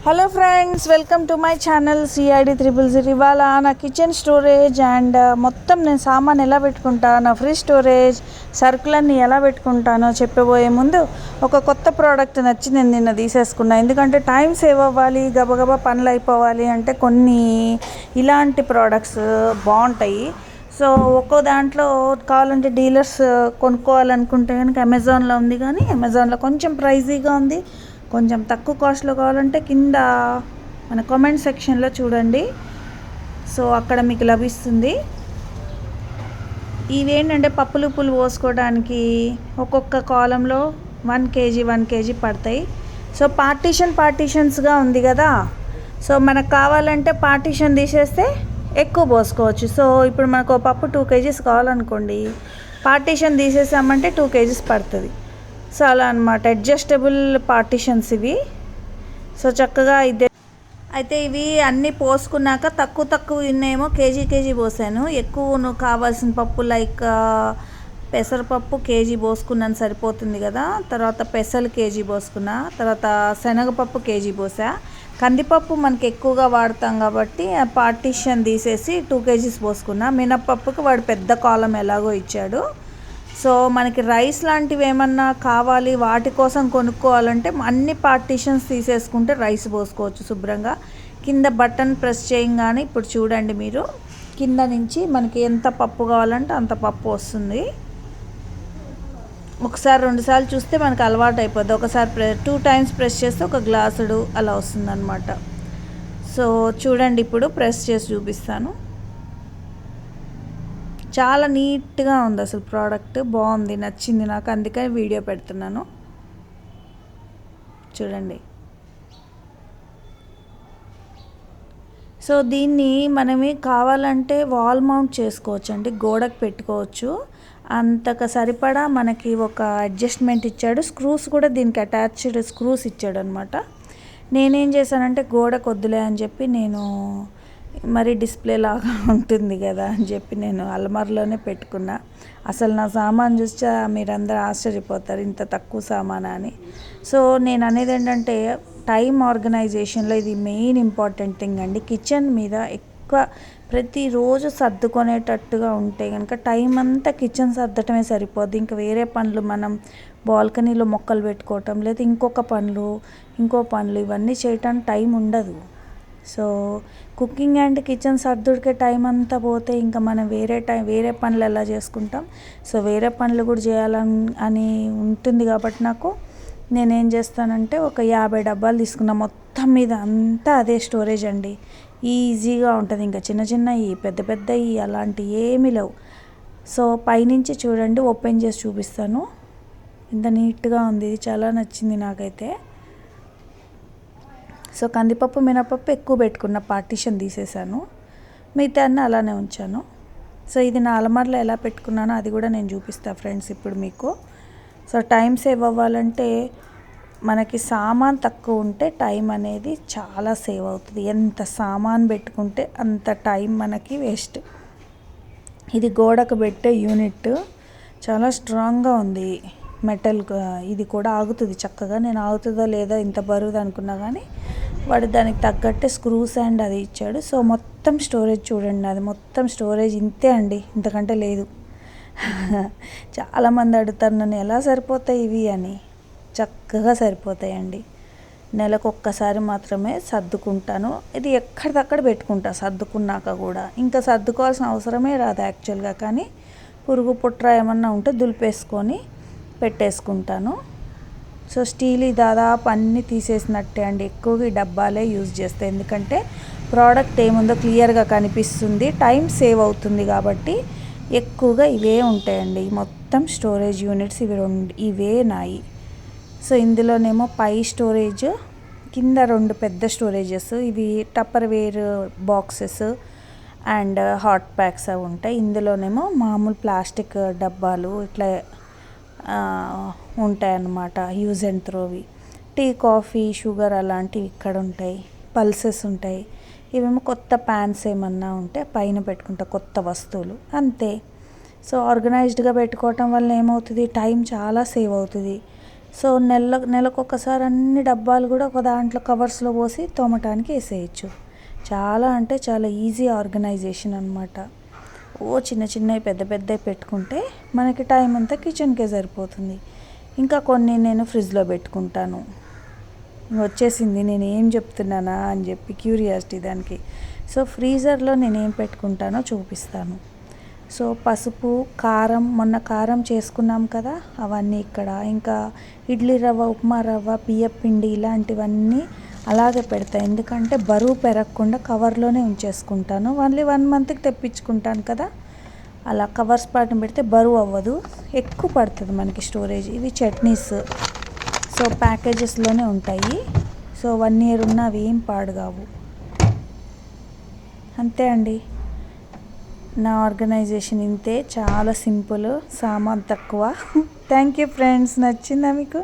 Hello friends, welcome to my channel CID 000. ఇవాళ నా kitchen storage and మొత్తం నేను సామాన్ ఎలా పెట్టుకుంటా, నా ఫ్రిడ్జ్ స్టోరేజ్ సరుకులన్నీ ఎలా పెట్టుకుంటానో చెప్పబోయే ముందు ఒక కొత్త ప్రోడక్ట్ నచ్చి నేను నిన్న తీసేసుకున్నా. ఎందుకంటే టైం సేవ్ అవ్వాలి, గబగబా పనులు అయిపోవాలి అంటే కొన్ని ఇలాంటి ప్రోడక్ట్స్ బాగుంటాయి. సో ఒక్కో దాంట్లో కావాలంటే డీలర్స్ కొనుక్కోవాలనుకుంటే కనుక అమెజాన్లో ఉంది, కానీ అమెజాన్లో కొంచెం ప్రైజీగా ఉంది. కొంచెం తక్కువ కాస్ట్లో కావాలంటే కింద మన కామెంట్ సెక్షన్లో చూడండి, సో అక్కడ మీకు లభిస్తుంది. ఇవేంటంటే పప్పులు ఉప్పులు పోసుకోవడానికి ఒక్కొక్క కాలంలో 1 kg పడతాయి. సో పార్టీషన్స్గా ఉంది కదా, సో మనకు కావాలంటే పార్టీషన్ తీసేస్తే ఎక్కువ పోసుకోవచ్చు. సో ఇప్పుడు మనకు పప్పు 2 kgs కావాలనుకోండి, పార్టీషన్ తీసేసామంటే 2 kgs పడుతుంది. సో అలా అనమాట, అడ్జస్టబుల్ పార్టీషన్స్ ఇవి. సో చక్కగా అయితే ఇవి అన్నీ పోసుకున్నాక తక్కువ ఉన్నాయేమో కేజీ పోసాను. ఎక్కువ కావాల్సిన పప్పు లైక్ పెసరపప్పు కేజీ పోసుకున్నాను సరిపోతుంది కదా. తర్వాత పెసలు కేజీ పోసుకున్నా, తర్వాత శనగపప్పు కేజీ పోసా. కందిపప్పు మనకి ఎక్కువగా వాడతాం కాబట్టి పార్టీషన్ తీసేసి 2 kgs పోసుకున్నా. మినప్పప్పుకి వాడు పెద్ద కాలం ఎలాగో ఇచ్చాడు. సో మనకి రైస్ లాంటివి ఏమన్నా కావాలి, వాటి కోసం కొనుక్కోవాలంటే అన్ని పార్టీషన్స్ తీసేసుకుంటే రైస్ పోసుకోవచ్చు శుభ్రంగా. కింద బటన్ ప్రెస్ చేయగానే ఇప్పుడు చూడండి మీరు, కింద నుంచి మనకి ఎంత పప్పు కావాలంటే అంత పప్పు వస్తుంది. ఒకసారి 2 సార్లు చూస్తే మనకు అలవాటు అయిపోద్ది. ఒకసారి 2 times ప్రెస్ చేస్తే ఒక గ్లాసుడు అలా వస్తుంది అనమాట. సో చూడండి, ఇప్పుడు ప్రెస్ చేసి చూపిస్తాను. చాలా నీట్గా ఉంది, అసలు ప్రోడక్ట్ బాగుంది, నచ్చింది నాకు, అందుకని వీడియో పెడుతున్నాను. చూడండి. సో దీన్ని మనమే కావాలంటే వాల్ మౌంట్ చేసుకోవచ్చు అండి, గోడకు పెట్టుకోవచ్చు. అంతకు సరిపడా మనకి ఒక అడ్జస్ట్మెంట్ ఇచ్చాడు. స్క్రూస్ కూడా దీనికి అటాచ్డ్ స్క్రూస్ ఇచ్చాడు అనమాట. నేనేం చేశానంటే గోడకు వద్దులే అని చెప్పి, నేను మరి డిస్ప్లే లాగా ఉంటుంది కదా అని చెప్పి నేను అల్మార్లోనే పెట్టుకున్నా. అసలు నా సామాన్ చూస్తే మీరందరూ ఆశ్చర్యపోతారు, ఇంత తక్కువ సామానా అని. సో నేను అనేది ఏంటంటే టైం ఆర్గనైజేషన్లో ఇది మెయిన్ ఇంపార్టెంట్ థింగ్ అండి. కిచెన్ మీద ఎక్కువ ప్రతిరోజు సర్దుకునేటట్టుగా ఉంటే కనుక టైం అంతా కిచెన్ సర్దటమే సరిపోద్ది. ఇంకా వేరే పనులు, మనం బాల్కనీలో మొక్కలు పెట్టుకోవటం, లేదా ఇంకో పనులు ఇవన్నీ చేయటానికి టైం ఉండదు. సో కుకింగ్ అండ్ కిచెన్ సర్దుడికే టైం అంతా పోతే ఇంకా మనం వేరే పనులు ఎలా చేసుకుంటాం. సో వేరే పనులు కూడా చేయాలని ఉంటుంది కాబట్టి నాకు నేనేం చేస్తానంటే ఒక 50 డబ్బాలు తీసుకున్నా. మొత్తం మీద అంతా అదే స్టోరేజ్ అండి, ఈజీగా ఉంటుంది. ఇంకా చిన్నవి పెద్దవి అలాంటివి ఏమీ లేవు. సో పైనుంచి చూడండి, ఓపెన్ చేసి చూపిస్తాను. ఇంత నీట్గా ఉంది, ఇది చాలా నచ్చింది నాకైతే. సో కందిపప్పు మినపప్పు ఎక్కువ పెట్టుకున్న, పార్టీషన్ తీసేసాను, మిగతా అన్నీ అలానే ఉంచాను. సో ఇది నా అలమార్లో ఎలా పెట్టుకున్నానో అది కూడా నేను చూపిస్తాను ఫ్రెండ్స్ ఇప్పుడు మీకు. సో టైం సేవ్ అవ్వాలంటే మనకి సామాన్ తక్కువ ఉంటే టైం అనేది చాలా సేవ్ అవుతుంది. ఎంత సామాన్ పెట్టుకుంటే అంత టైం మనకి వేస్ట్. ఇది గోడకు పెట్టే యూనిట్ చాలా స్ట్రాంగ్గా ఉంది, మెటల్. ఇది కూడా ఆగుతుంది చక్కగా. నేను ఆగుతుందో లేదో ఇంత బరువుది అనుకున్నా, కానీ వాడు దానికి తగ్గట్టే స్క్రూస్ అండ్ అది ఇచ్చాడు. సో మొత్తం స్టోరేజ్ చూడండి, అది మొత్తం స్టోరేజ్ ఇంతే అండి, ఇంతకంటే లేదు. చాలామంది అడుగుతారు నన్ను, ఎలా సరిపోతాయి ఇవి అని. చక్కగా సరిపోతాయండి. నెలకు ఒక్కసారి మాత్రమే సర్దుకుంటాను. ఇది ఎక్కడిదక్కడ పెట్టుకుంటా సర్దుకున్నాక కూడా. ఇంకా సర్దుకోవాల్సిన అవసరమే రాదు యాక్చువల్గా, కానీ పురుగు పుట్ర ఏమన్నా ఉంటే దులిపేసుకొని పెట్టేసుకుంటాను. సో స్టీల్ దాదాపు అన్నీ తీసేసినట్టే అండి. ఎక్కువగా ఈ డబ్బాలే యూజ్ చేస్తాయి, ఎందుకంటే ప్రోడక్ట్ ఏముందో క్లియర్గా కనిపిస్తుంది, టైం సేవ్ అవుతుంది కాబట్టి ఎక్కువగా ఇవే ఉంటాయండి. మొత్తం స్టోరేజ్ యూనిట్స్ ఇవే నాయి. సో ఇందులోనేమో పై స్టోరేజ్, కింద 2 పెద్ద స్టోరేజెస్, ఇవి Tupperware boxes and hot packs అవి ఉంటాయి. ఇందులోనేమో మామూలు ప్లాస్టిక్ డబ్బాలు ఇట్లా ఉంటాయన్నమాట, use and throw. Tea, coffee, sugar అలాంటివి ఇక్కడ ఉంటాయి. పల్సెస్ ఉంటాయి. ఇవేమో కొత్త ప్యాన్స్ ఏమన్నా ఉంటే పైన పెట్టుకుంటా, కొత్త వస్తువులు అంతే. సో ఆర్గనైజ్డ్గా పెట్టుకోవటం వల్ల ఏమవుతుంది, టైం చాలా సేవ్ అవుతుంది. సో నెలకొకసారి అన్ని డబ్బాలు కూడా ఒక దాంట్లో కవర్స్లో పోసి తోమటానికి వేసేయచ్చు. చాలా అంటే చాలా ఈజీ ఆర్గనైజేషన్ అనమాట. చిన్న చిన్నవి పెద్ద పెద్దవి పెట్టుకుంటే మనకి టైం అంతా కిచెన్కే సరిపోతుంది. ఇంకా కొన్ని నేను ఫ్రిడ్జ్లో పెట్టుకుంటాను. వచ్చేసింది నేను ఏం చెప్తున్నానా అని చెప్పి క్యూరియాసిటీ దానికి. సో ఫ్రీజర్లో నేను ఏం పెట్టుకుంటానో చూపిస్తాను. సో పసుపు, కారం, మొన్న కారం చేసుకున్నాం కదా అవన్నీ ఇక్కడ. ఇంకా ఇడ్లీ రవ్వ, ఉప్మా రవ్వ, బియ్యం పిండి ఇలాంటివన్నీ అలాగే పెడతాను. ఎందుకంటే బరువు పెరగకుండా కవర్లోనే ఉంచేసుకుంటాను. ఓన్లీ 1 మంత్కి తెప్పించుకుంటాను కదా, అలా కవర్స్ పాటను పెడితే బరువు అవ్వదు, ఎక్కువ పడుతుంది మనకి స్టోరేజ్. ఇవి చట్నీస్, సో ప్యాకేజెస్లోనే ఉంటాయి. సో 1 year ఉన్న అవి ఏం పాడు కావు. అంతే అండి, నా ఆర్గనైజేషన్ ఇంతే, చాలా సింపుల్, సామాన్ తక్కువ. థ్యాంక్ యూ ఫ్రెండ్స్, నచ్చిందా మీకు?